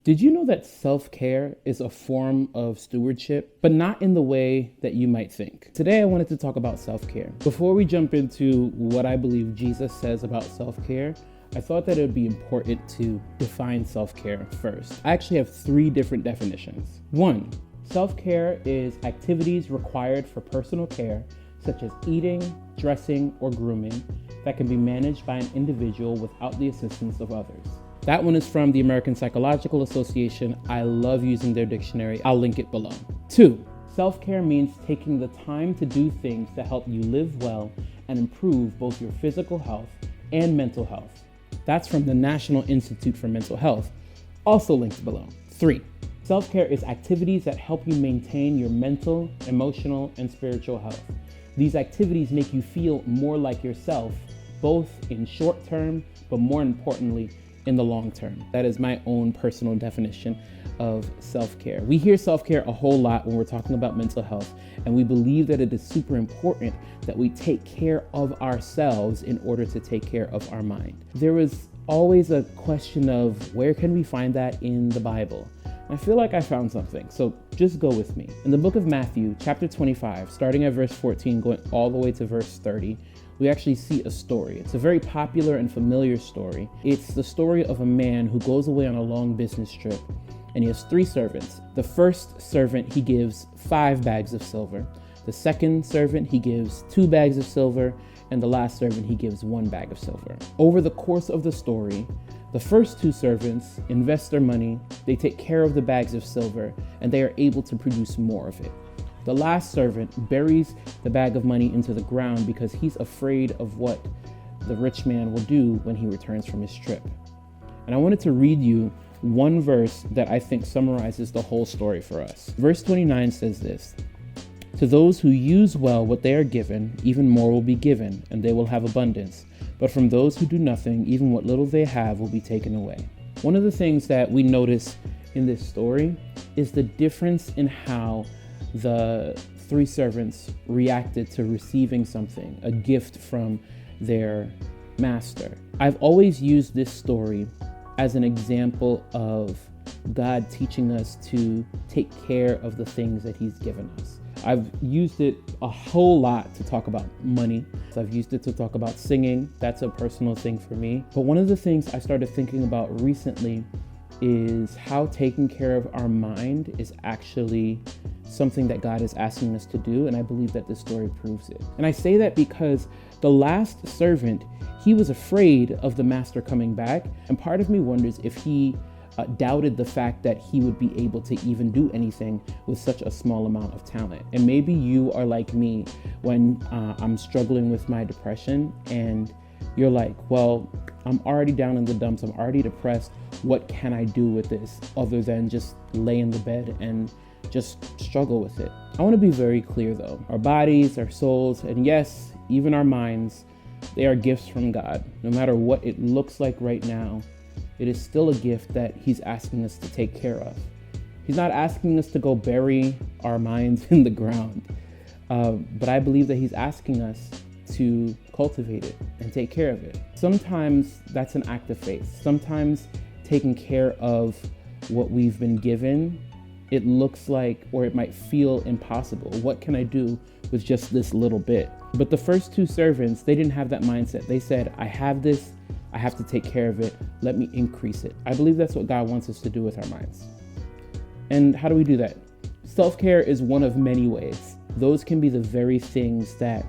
Did you know that self-care is a form of stewardship, but not in the way that you might think? Today, I wanted to talk about self-care. Before we jump into what I believe Jesus says about self-care, I thought that it would be important to define self-care first. I actually have 3 different definitions. 1, self-care is activities required for personal care, such as eating, dressing, or grooming, that can be managed by an individual without the assistance of others. That one is from the American Psychological Association. I love using their dictionary. I'll link it below. 2, self-care means taking the time to do things that help you live well and improve both your physical health and mental health. That's from the National Institute for Mental Health, also linked below. 3, self-care is activities that help you maintain your mental, emotional, and spiritual health. These activities make you feel more like yourself, both in short term, but more importantly, in the long term. That is my own personal definition of self-care. We hear self-care a whole lot when we're talking about mental health, and we believe that it is super important that we take care of ourselves in order to take care of our mind. There is always a question of where can we find that in the Bible? I feel like I found something, so just go with me. In the book of Matthew, chapter 25, starting at verse 14, going all the way to verse 30, we actually see a story. It's a very popular and familiar story. It's the story of a man who goes away on a long business trip, and he has 3 servants. The first servant, he gives 5 bags of silver. The second servant, he gives 2 bags of silver, and the last servant, he gives 1 bag of silver. Over the course of the story, the first 2 servants invest their money, they take care of the bags of silver, and they are able to produce more of it. The last servant buries the bag of money into the ground because he's afraid of what the rich man will do when he returns from his trip. And I wanted to read you one verse that I think summarizes the whole story for us. Verse 29 says this: "To those who use well what they are given, even more will be given, and they will have abundance. But from those who do nothing, even what little they have will be taken away." One of the things that we notice in this story is the difference in how the 3 servants reacted to receiving something, a gift from their master. I've always used this story as an example of God teaching us to take care of the things that He's given us. I've used it a whole lot to talk about money. I've used it to talk about singing. That's a personal thing for me. But one of the things I started thinking about recently is how taking care of our mind is actually something that God is asking us to do, and I believe that this story proves it. And I say that because the last servant, he was afraid of the master coming back, and part of me wonders if he doubted the fact that he would be able to even do anything with such a small amount of talent. And maybe you are like me when I'm struggling with my depression, and you're like, well, I'm already down in the dumps, I'm already depressed. What can I do with this other than just lay in the bed and just struggle with it? I want to be very clear though. Our bodies, our souls, and yes, even our minds, they are gifts from God. No matter what it looks like right now, it is still a gift that He's asking us to take care of. He's not asking us to go bury our minds in the ground, but I believe that He's asking us to cultivate it and take care of it. Sometimes that's an act of faith. Sometimes taking care of what we've been given, it looks like, or it might feel impossible. What can I do with just this little bit? But the first 2 servants, they didn't have that mindset. They said, I have this, I have to take care of it. Let me increase it. I believe that's what God wants us to do with our minds. And how do we do that? Self-care is one of many ways. Those can be the very things that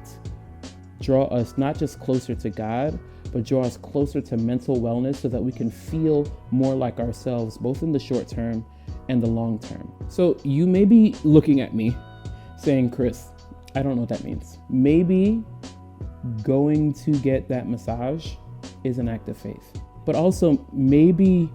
draw us not just closer to God, but draw us closer to mental wellness so that we can feel more like ourselves, both in the short term and the long term. So you may be looking at me saying, Chris, I don't know what that means. Maybe going to get that massage is an act of faith, but also maybe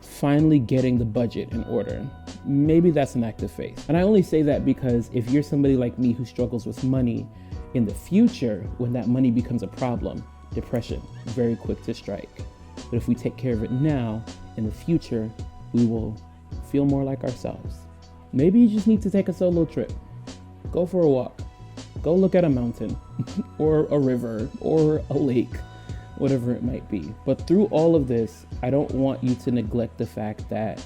finally getting the budget in order. Maybe that's an act of faith. And I only say that because if you're somebody like me who struggles with money, in the future, when that money becomes a problem, depression, very quick to strike. But if we take care of it now, in the future, we will feel more like ourselves. Maybe you just need to take a solo trip. Go for a walk. Go look at a mountain or a river or a lake. whatever it might be. But through all of this, I don't want you to neglect the fact that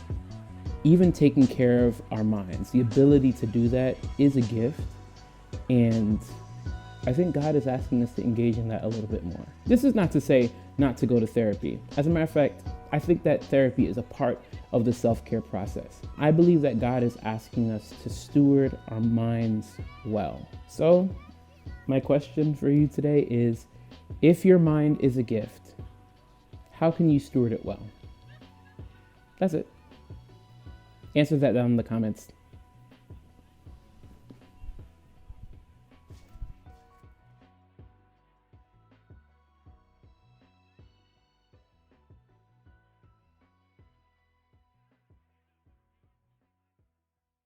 even taking care of our minds, the ability to do that is a gift. And I think God is asking us to engage in that a little bit more. This is not to say not to go to therapy. As a matter of fact, I think that therapy is a part of the self-care process. I believe that God is asking us to steward our minds well. So my question for you today is, if your mind is a gift, how can you steward it well? That's it. Answer that down in the comments